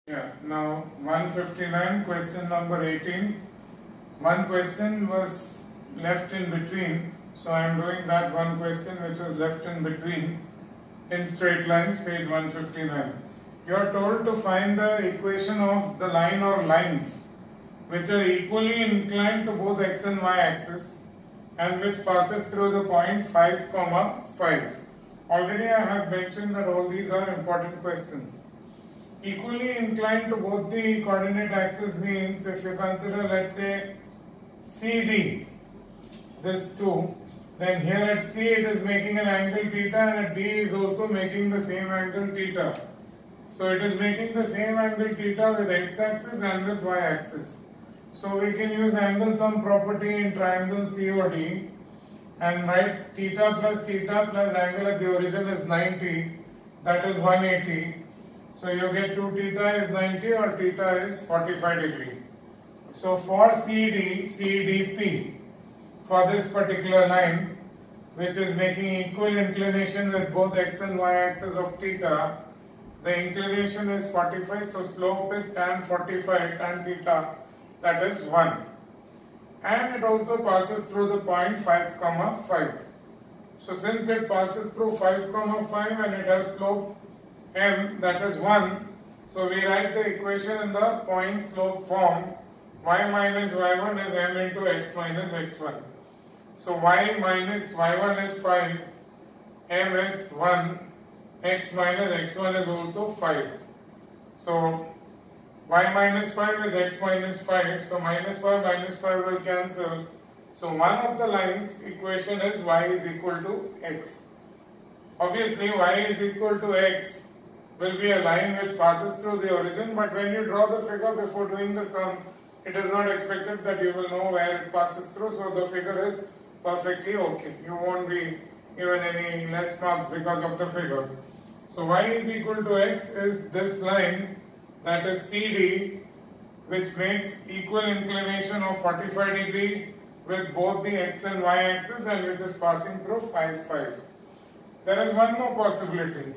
Yeah, now 159, question number 18. One question was left in between, so I am doing that one question which was left in between in straight lines, page 159. You are told to find the equation of the line or lines which are equally inclined to both x and y axis and which passes through the point 5, 5. Already I have mentioned that all these are important questions. Equally inclined to both the coordinate axis means if you consider, let's say, CD, this 2, then here at C it is making an angle theta and at D is also making the same angle theta. So it is making the same angle theta with x axis and with y axis. So we can use angle sum property in triangle COD and write theta plus angle at the origin is 90, that is 180. So you get 2 theta is 90 or theta is 45 degree. So for CDP, for this particular line, which is making equal inclination with both x and y axis of theta, the inclination is 45, so slope is tan 45, tan theta, that is 1. And it also passes through the point 5, 5. So since it passes through 5, 5 and it has slope m, that is 1, so we write the equation in the point slope form. Y minus y1 is m into x minus x1. So y minus y1 is 5, m is 1, x minus x1 is also 5. So y minus 5 is x minus 5, so minus 5 will cancel. So one of the lines equation is y is equal to x. Obviously y is equal to x will be a line which passes through the origin, but when you draw the figure before doing the sum, it is not expected that you will know where it passes through, so the figure is perfectly okay. You won't be given any less marks because of the figure. So y is equal to x is this line, that is CD, which makes equal inclination of 45 degree with both the x and y axis and which is passing through 5, 5. There is one more possibility.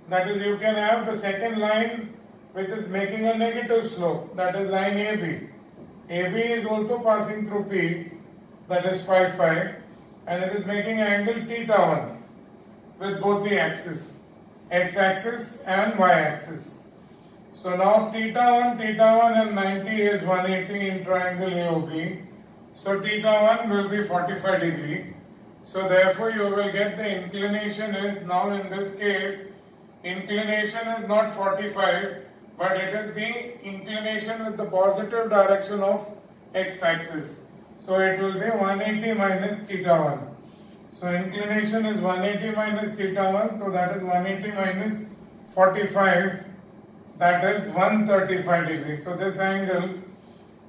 That is, you can have the second line which is making a negative slope, that is line AB. AB is also passing through P, that is 5, 5, and it is making an angle theta 1 with both the axes, x axis and y axis. So now theta 1 and 90 is 180 in triangle AOB. So theta 1 will be 45 degree. So therefore you will get the inclination is now in this case, inclination is not 45, but it is the inclination with the positive direction of x-axis. So it will be 180 minus theta 1. So inclination is 180 minus theta 1, so that is 180 minus 45, that is 135 degrees. So this angle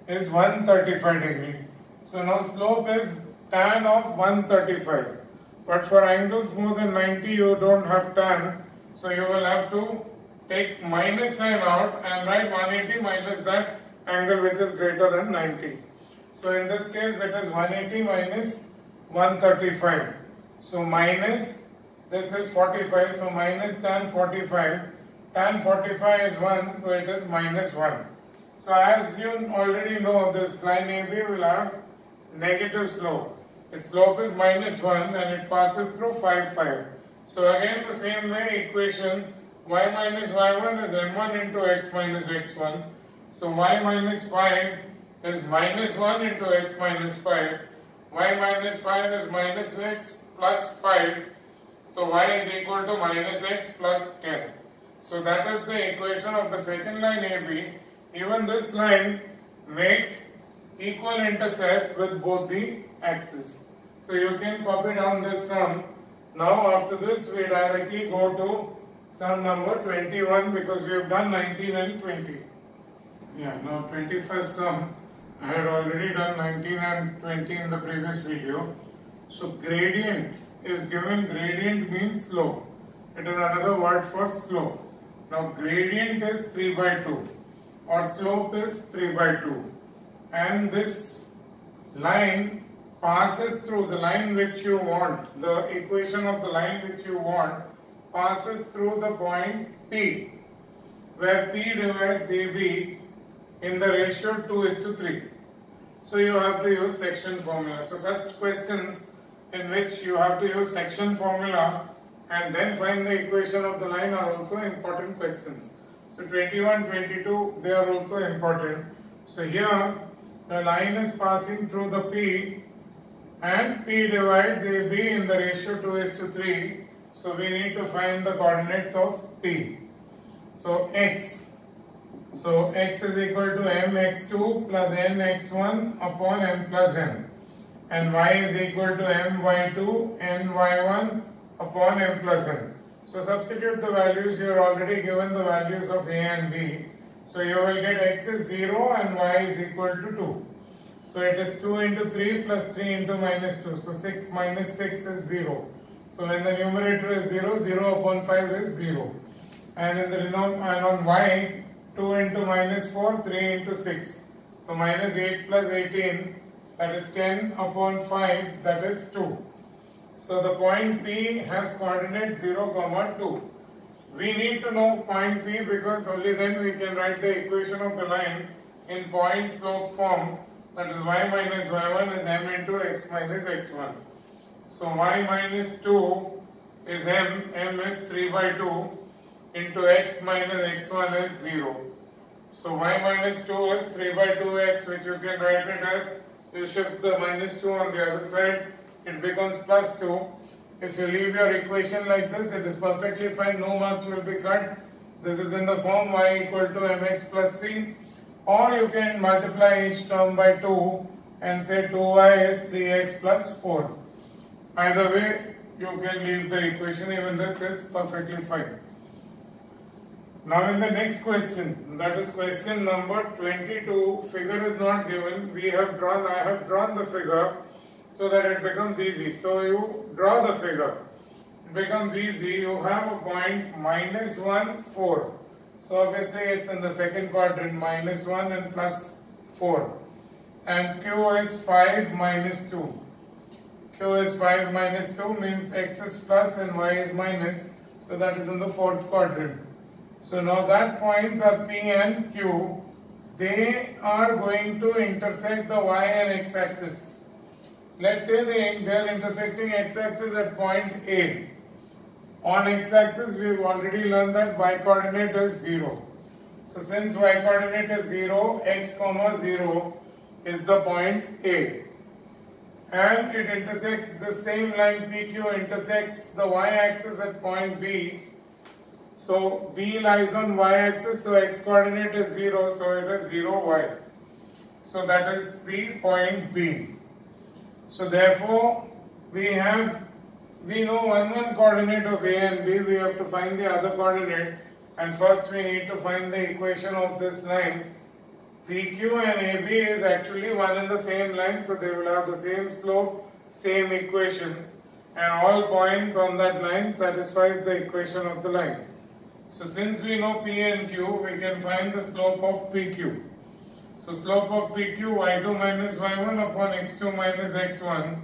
is 135 degree. So now slope is tan of 135, but for angles more than 90 you don't have tan. So you will have to take minus sign out and write 180 minus that angle which is greater than 90. So in this case it is 180 minus 135. So minus, this is 45, so minus tan 45. Tan 45 is 1, so it is minus 1. So as you already know, this line AB will have negative slope. Its slope is minus 1 and it passes through 5, 5. So again the same way equation y minus y1 is m1 into x minus x1. So y minus 5 is minus 1 into x minus 5. Y minus 5 is minus x plus 5. So y is equal to minus x plus 10. So that is the equation of the second line AB. Even this line makes equal intercept with both the axes. So you can copy down this sum. Now after this we directly go to sum number 21 because we have done 19 and 20. Yeah, now 21st sum. I had already done 19 and 20 in the previous video. So gradient is given. Gradient means slope. It is another word for slope. Now gradient is 3 by 2 or slope is 3 by 2. And this line passes through the line which you want, the equation of the line which you want passes through the point P. where P divides AB in the ratio 2:3. So you have to use section formula. So such questions in which you have to use section formula and then find the equation of the line are also important questions. So 21, 22, they are also important. So here the line is passing through the P and P divides AB in the ratio 2:3. So we need to find the coordinates of P. So x. So x is equal to mx2 plus nx1 upon m plus n. And y is equal to my2 ny1 upon m plus n. So substitute the values. You are already given the values of a and b. So you will get x is 0 and y is equal to 2. So it is 2 into 3 plus 3 into minus 2. So 6 minus 6 is 0. So when the numerator is 0, 0 upon 5 is 0. And in the denominator, and on y, 2 into minus 4, 3 into 6. So minus 8 plus 18, that is 10 upon 5, that is 2. So the point P has coordinate 0, 2. We need to know point P because only then we can write the equation of the line in point slope form, that is y minus y1 is m into x minus x1. So y minus 2 is m is 3 by 2 into x minus x1 is 0. So y minus 2 is 3 by 2x, which you can write it as, you shift the minus 2 on the other side, it becomes plus 2. If you leave your equation like this, it is perfectly fine, no marks will be cut. This is in the form y equal to mx plus c. Or you can multiply each term by 2 and say 2y is 3x plus 4. Either way, you can leave the equation, even this is perfectly fine. Now in the next question, that is question number 22, figure is not given. I have drawn the figure so that it becomes easy. So you draw the figure. It becomes easy. You have a point minus 1, 4. So obviously it's in the second quadrant, minus 1 and plus 4. And Q is 5 minus 2. Q is 5 minus 2 means x is plus and y is minus. So that is in the fourth quadrant. So now that points are P and Q. They are going to intersect the y and x axis. Let's say they are intersecting x axis at point A. On x axis we have already learned that y coordinate is 0. So since y coordinate is 0, x comma 0 is the point A. And it intersects the same line PQ intersects the y axis at point B. So B lies on y axis, so x coordinate is 0, so it is 0, y. So that is the point B. So therefore we know one coordinate of A and B, we have to find the other coordinate, and first we need to find the equation of this line. PQ and AB is actually one and the same line, so they will have the same slope, same equation, and all points on that line satisfies the equation of the line. So since we know P and Q, we can find the slope of PQ. So slope of PQ, y2 minus y1 upon x2 minus x1.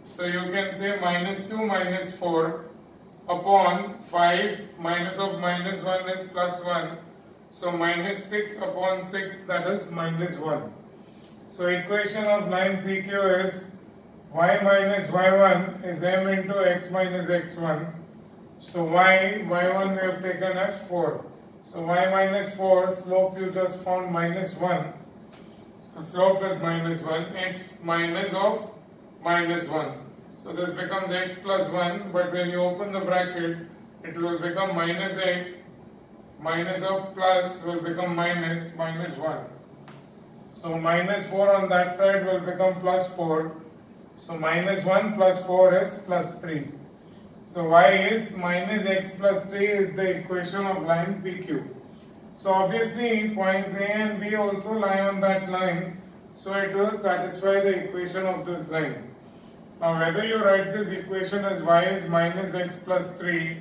So you can say minus 2 minus 4 upon 5, minus of minus 1 is plus 1. So minus 6 upon 6, that is minus 1. So equation of line PQ is y minus y1 is m into x minus x1. So y1 we have taken as 4. So y minus 4, slope you just found minus 1. So slope is minus 1, x minus of minus 1. So this becomes x plus 1, but when you open the bracket, it will become minus x, minus of plus will become minus 1. So minus 4 on that side will become plus 4. So minus 1 plus 4 is plus 3. So y is minus x plus 3 is the equation of line PQ. So obviously points A and B also lie on that line, so it will satisfy the equation of this line. Now whether you write this equation as y is minus x plus 3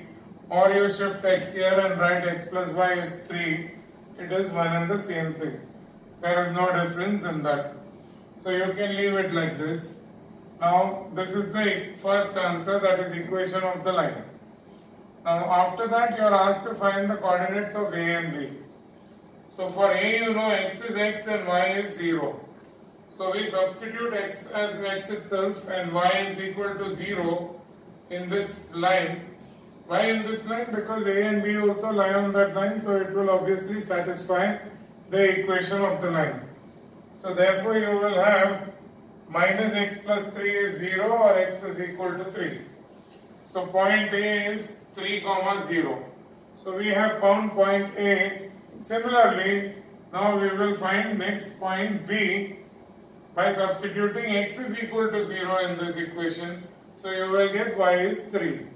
or you shift x here and write x plus y is 3, it is one and the same thing. There is no difference in that. So you can leave it like this. Now this is the first answer, that is equation of the line. Now after that you are asked to find the coordinates of A and B. So for A, you know x is x and y is 0. So we substitute x as x itself and y is equal to 0 in this line. Why in this line? Because A and B also lie on that line, so it will obviously satisfy the equation of the line. So therefore you will have minus x plus 3 is 0 or x is equal to 3. So point A is 3, 0. So we have found point A. Similarly, now we will find next point B by substituting x is equal to 0 in this equation. So you will get y is 3.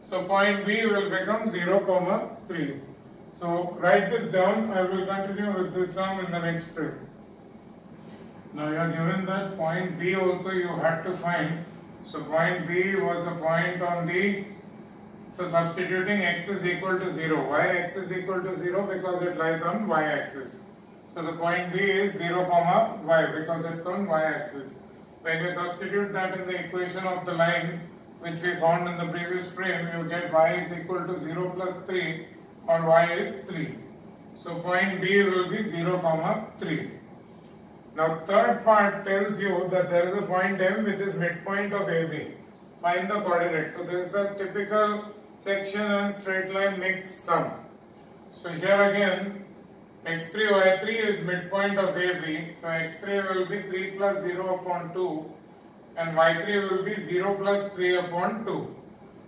So point B will become 0, 3. So write this down. I will continue with this sum in the next frame. Now you are given that point B also you had to find. So point B was a point on the, so substituting x is equal to 0. Why x is equal to 0? Because it lies on y axis. So the point B is 0, y because it's on y axis. When you substitute that in the equation of the line which we found in the previous frame, you get y is equal to 0 plus 3 or y is 3. So point B will be 0, 3. Now third part tells you that there is a point M which is midpoint of AB. Find the coordinate. So this is a typical section and straight line mixed sum. So here again x3 y3 is midpoint of AB. So x3 will be 3 plus 0 upon 2 and y3 will be 0 plus 3 upon 2.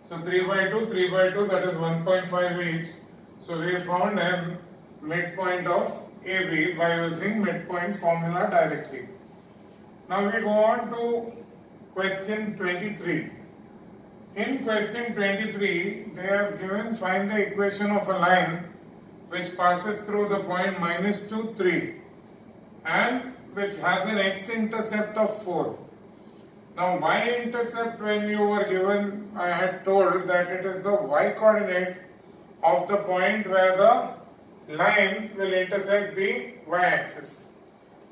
So 3 by 2, 3 by 2, that is 1.5 each. So we found M midpoint of AB by using midpoint formula directly. Now we go on to question 23. In question 23, they have given find the equation of a line which passes through the point minus 2, 3 and which has an x-intercept of 4. Now y-intercept, when you were given, I had told that it is the y-coordinate of the point where the line will intersect the y-axis.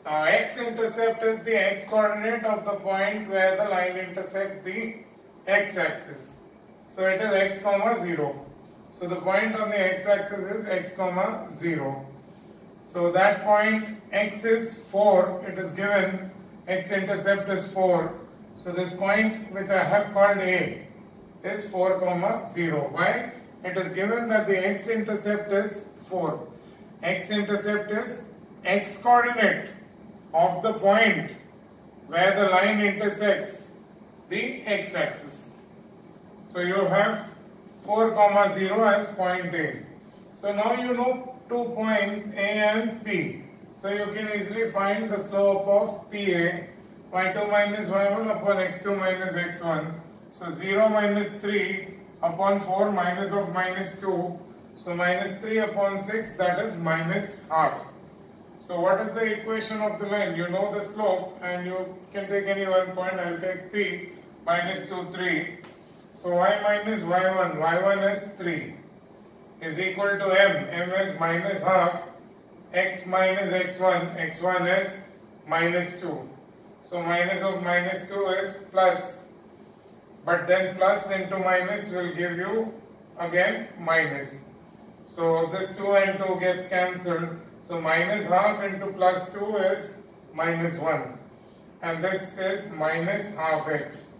Now x-intercept is the x-coordinate of the point where the line intersects the x-axis. So it is x, 0. So the point on the x-axis is x, 0. So that point x is 4, it is given x-intercept is 4. So this point which I have called A is 4, 0. Why? It is given that the x-intercept is 4. X-intercept is x-coordinate of the point where the line intersects the x-axis. So you have 4, 0 as point A. So now you know 2 points A and P. So you can easily find the slope of PA, y2 minus y1 upon x2 minus x1. So 0 minus 3 upon 4 minus of minus 2. So minus 3 upon 6, that is minus half. So what is the equation of the line? You know the slope and you can take any one point. I will take P, minus 2, 3. So y minus y1, y1 is 3 is equal to m, m is minus half, x minus x1, x1 is minus 2. So minus of minus 2 is plus, but then plus into minus will give you again minus. So this 2 and 2 gets cancelled. So minus half into plus 2 is minus 1 and this is minus half x.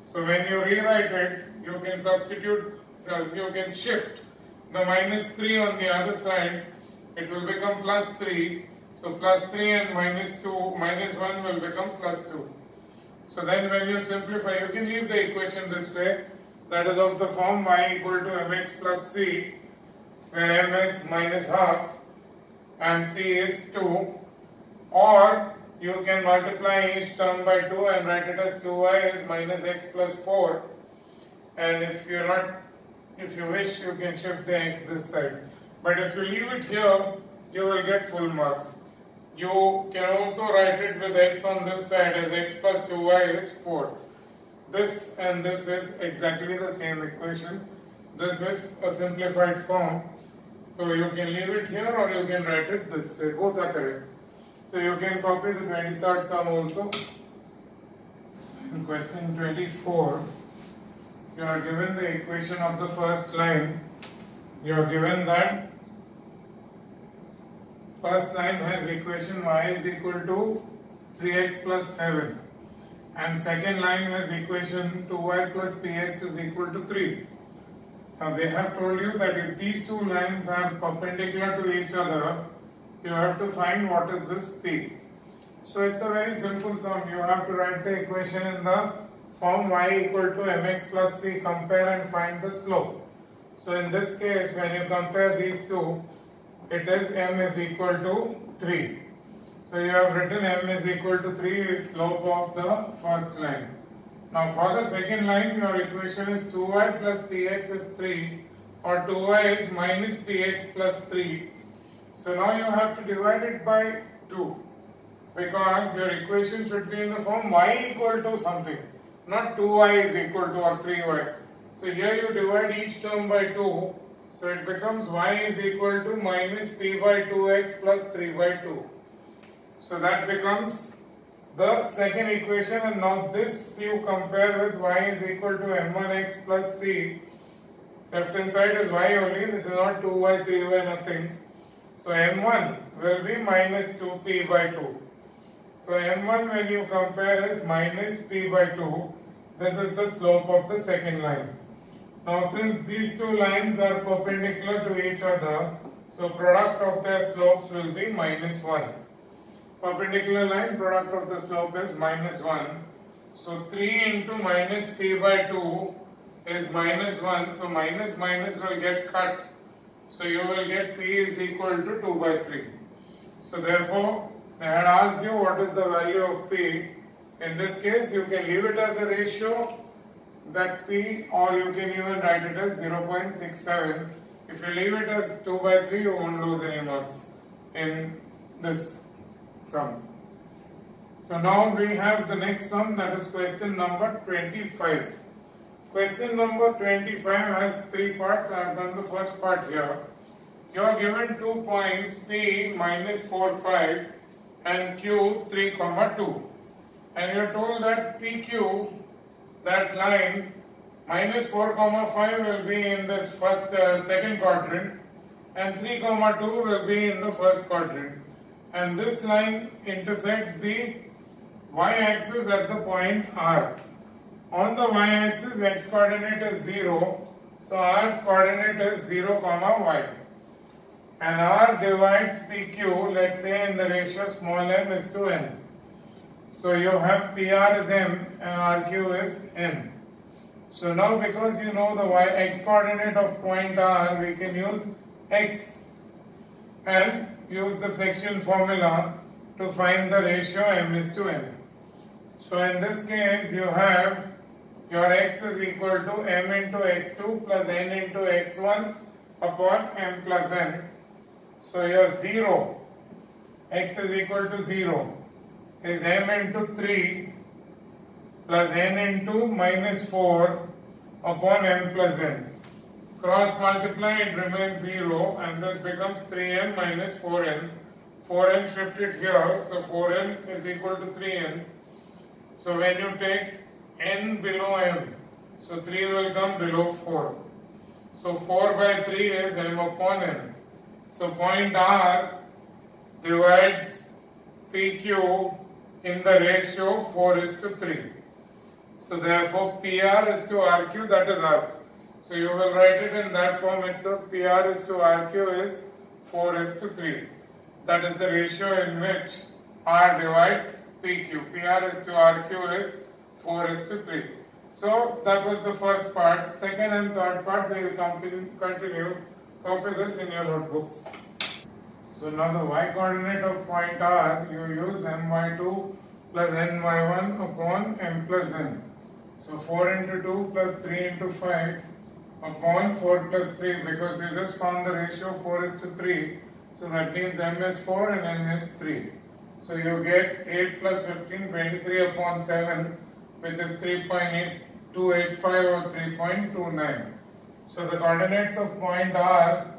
So when you rewrite it, you can substitute, you can shift the minus 3 on the other side, it will become plus 3. So plus 3 and minus 2, minus 1 will become plus 2. So then when you simplify, you can leave the equation this way, that is of the form y equal to mx plus c, where m is minus half and c is 2, or you can multiply each term by 2 and write it as 2y is minus x plus 4, and if you wish, you can shift the x this side. But if you leave it here, you will get full marks. You can also write it with x on this side as x plus 2y is 4. This and this is exactly the same equation. This is a simplified form. So you can leave it here or you can write it this way. Both are correct. So you can copy the 23rd sum also. So in question 24, you are given the equation of the first line. You are given that First line has equation y is equal to 3x plus 7 and second line has equation 2y plus px is equal to 3. Now they have told you that if these two lines are perpendicular to each other, you have to find what is this p. So it's a very simple sum. You have to write the equation in the form y equal to mx plus c, compare and find the slope. So in this case, when you compare these two, it is m is equal to 3. So you have written m is equal to 3 is slope of the first line. Now for the second line, your equation is 2y plus px is 3 or 2y is minus px plus 3. So now you have to divide it by 2 because your equation should be in the form y equal to something, not 2y is equal to or 3y. So here you divide each term by 2. So it becomes y is equal to minus p by 2x plus 3 by 2. So that becomes the second equation, and now this you compare with y is equal to m1x plus c. Left hand side is y only, it is not 2y, 3y, nothing. So m1 will be minus 2p by 2. So m1 when you compare is minus p by 2. This is the slope of the second line. Now since these two lines are perpendicular to each other, so product of their slopes will be minus 1. Perpendicular line, product of the slope is minus 1. So 3 into minus p by 2 is minus 1. So minus minus will get cut. So you will get p is equal to 2 by 3. So therefore, I had asked you what is the value of p. In this case, you can leave it as a ratio, that p, or you can even write it as 0.67. If you leave it as 2 by 3, you won't lose any marks in this sum. So now we have the next sum, that is question number 25. Question number 25 has 3 parts. I have done the first part here. You are given 2 points P minus 4, 5 and Q 3, 2. And you are told that PQ, that line, minus 4, 5 will be in this second quadrant and 3, 2 will be in the first quadrant. And this line intersects the y-axis at the point R. On the y-axis, x coordinate is 0, so R's coordinate is 0, y. And R divides PQ, let's say in the ratio small m is to n. So you have PR is m and RQ is n. So now because you know the x coordinate of point R, we can use x and use the section formula to find the ratio m is to n. So in this case you have your x is equal to m into x2 plus n into x1 upon m plus n. So your 0, x is equal to 0 is m into 3 plus n into minus 4 upon m plus n. Cross multiply, it remains 0 and this becomes 3n minus 4n. 4n shifted here, so 4n is equal to 3n. So when you take n below m, so 3 will come below 4. So 4 by 3 is m upon n. So point R divides PQ in the ratio 4 is to 3. So therefore PR is to RQ, that is asked. So you will write it in that form itself. PR is to RQ is 4 is to 3. That is the ratio in which R divides PQ. PR is to RQ is 4 is to 3. So that was the first part. Second and third part they will continue. Copy this in your notebooks. So now the y coordinate of point R, you use my2 plus ny1 upon m plus n. So 4 into 2 plus 3 into 5 upon 4 plus 3, because you just found the ratio 4 is to 3. So that means m is 4 and n is 3. So you get 8 plus 15, 23 upon 7, which is 3.8285 or 3.29. So the coordinates of point R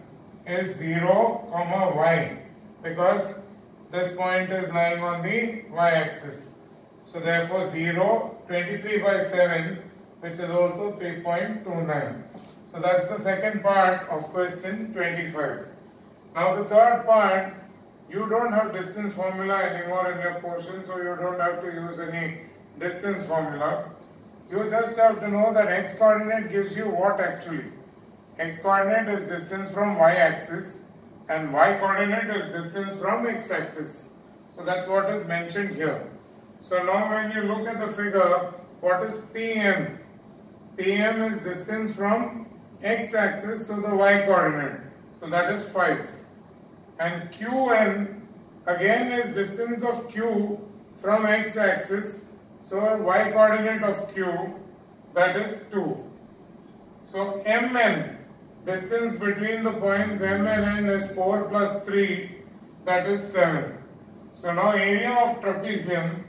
is 0, y, because this point is lying on the y-axis. So therefore 0, 23 by 7, which is also 3.29. So that's the second part of question 25. Now the third part, You don't have distance formula anymore in your portion, so you don't have to use any distance formula. You just have to know that x coordinate gives you what actually? X coordinate is distance from y axis and y coordinate is distance from x axis. So that's what is mentioned here. So now when you look at the figure, what is PM? PM is distance from x axis to the y coordinate. So that is 5. And QN again is distance of Q from x axis. So y coordinate of Q, that is 2. So MN, distance between the points M and N is 4 plus 3, that is 7. So now area of trapezium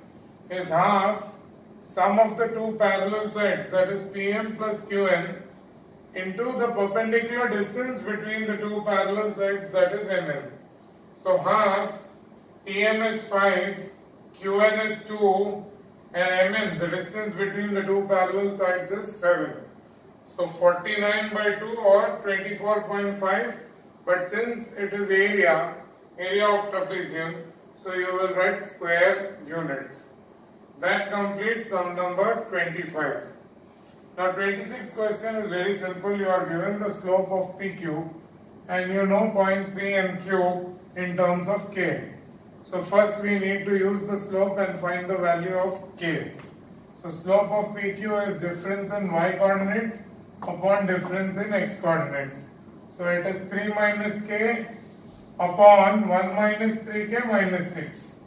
is half sum of the two parallel sides, that is PM plus QN, into the perpendicular distance between the two parallel sides, that is MN. So half PM is 5, QN is 2, and MN, the distance between the two parallel sides, is 7. So 49 by 2 or 24.5, but since it is area of trapezium, so you will write square units. That completes sum number 25. Now 26th question is very simple. You are given the slope of PQ and you know points P and Q in terms of K. So first we need to use the slope and find the value of K. So slope of PQ is difference in y coordinates upon difference in x coordinates. So it is 3 minus K upon 1 minus 3K minus 6.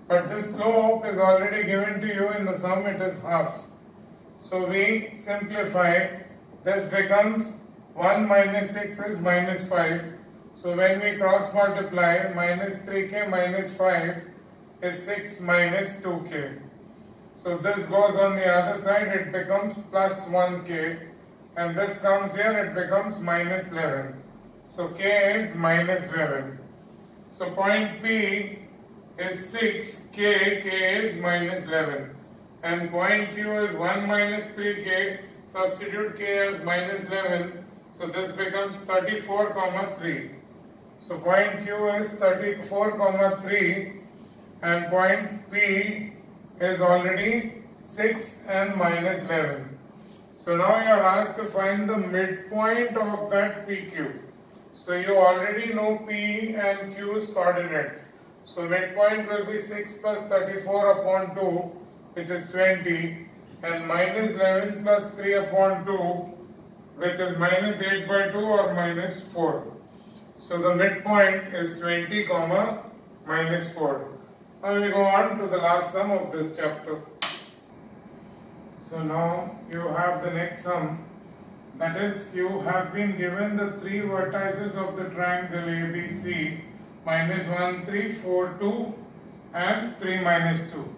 But this slope is already given to you in the sum, it is half. So we simplify, this becomes 1 minus 6 is minus 5. So when we cross multiply, minus 3K minus 5 is 6 minus 2K. So this goes on the other side, it becomes plus 1K. And this comes here, it becomes minus 11. So K is minus 11. So point P is 6, K is minus 11. And point Q is 1 minus 3K, substitute K as minus 11. So this becomes 34, 3. So point Q is 34, 3 and point P is already 6 and minus 11. So now you are asked to find the midpoint of that PQ. So you already know P and Q's coordinates. So midpoint will be 6 plus 34 upon 2, which is 20, and minus 11 plus 3 upon 2, which is minus 8 by 2 or minus 4. So the midpoint is 20, minus 4. Now we go on to the last sum of this chapter. So now you have the next sum, that is, you have been given the three vertices of the triangle ABC, minus 1, 3, 4, 2 and 3, minus 2.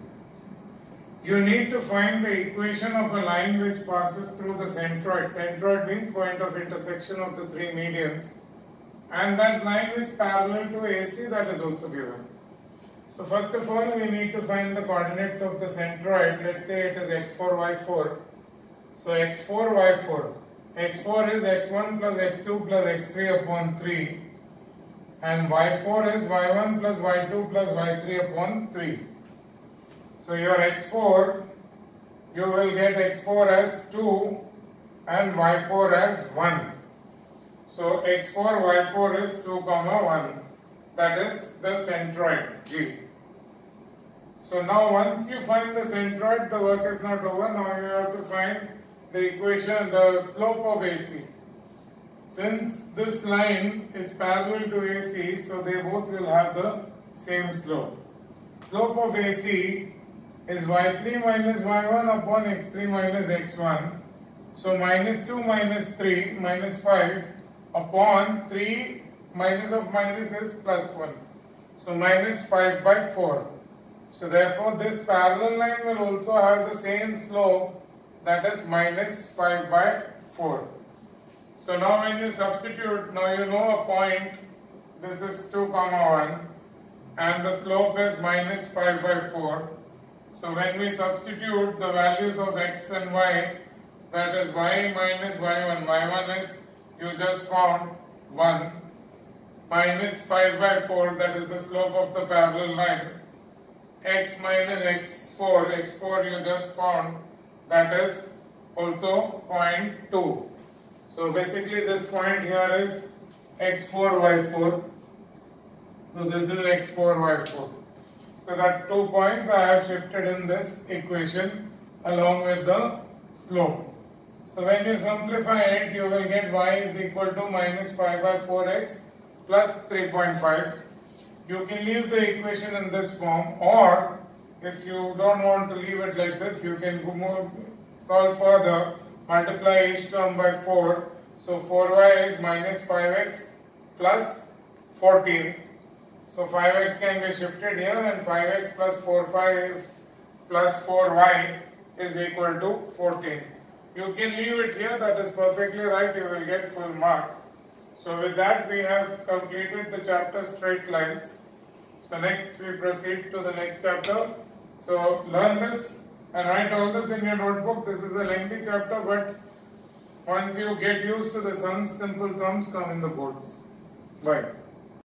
You need to find the equation of a line which passes through the centroid. Centroid means point of intersection of the three medians, and that line is parallel to AC, that is also given. So first of all, we need to find the coordinates of the centroid. Let's say it is x4, y4. So x4, y4. x4 is x1 plus x2 plus x3 upon 3. And y4 is y1 plus y2 plus y3 upon 3. So your x4, you will get x4 as 2 and y4 as 1. So x4, y4 is 2, 1. That is the centroid G. So now once you find the centroid, the work is not over. Now you have to find the equation, the slope of AC. Since this line is parallel to AC, so they both will have the same slope. Slope of AC is y3 minus y1 upon x3 minus x1. So minus 2 minus 3 minus 5 upon 3 minus of minus is plus 1. So minus 5 by 4. So therefore this parallel line will also have the same slope, that is minus 5 by 4. So now when you substitute, now you know a point, this is 2, 1 and the slope is minus 5 by 4. So when we substitute the values of x and y, that is y minus y1, y1 is, you just found 1, minus 5 by 4, that is the slope of the parallel line, x minus x4 you just found, that is also 0.2. So basically this point here is x4 y4. So this is x4 y4. So that 2 points I have shifted in this equation along with the slope. So when you simplify it, you will get y is equal to minus 5 by 4x plus 3.5. You can leave the equation in this form, or if you don't want to leave it like this, you can solve further, multiply each term by 4. So 4y is minus 5x plus 14. So 5x can be shifted here, and 5x plus 4y is equal to 14. You can leave it here, that is perfectly right, you will get full marks. So with that we have completed the chapter straight lines. So next we proceed to the next chapter. So learn this and write all this in your notebook. This is a lengthy chapter, but once you get used to the sums, simple sums come in the boards. Bye.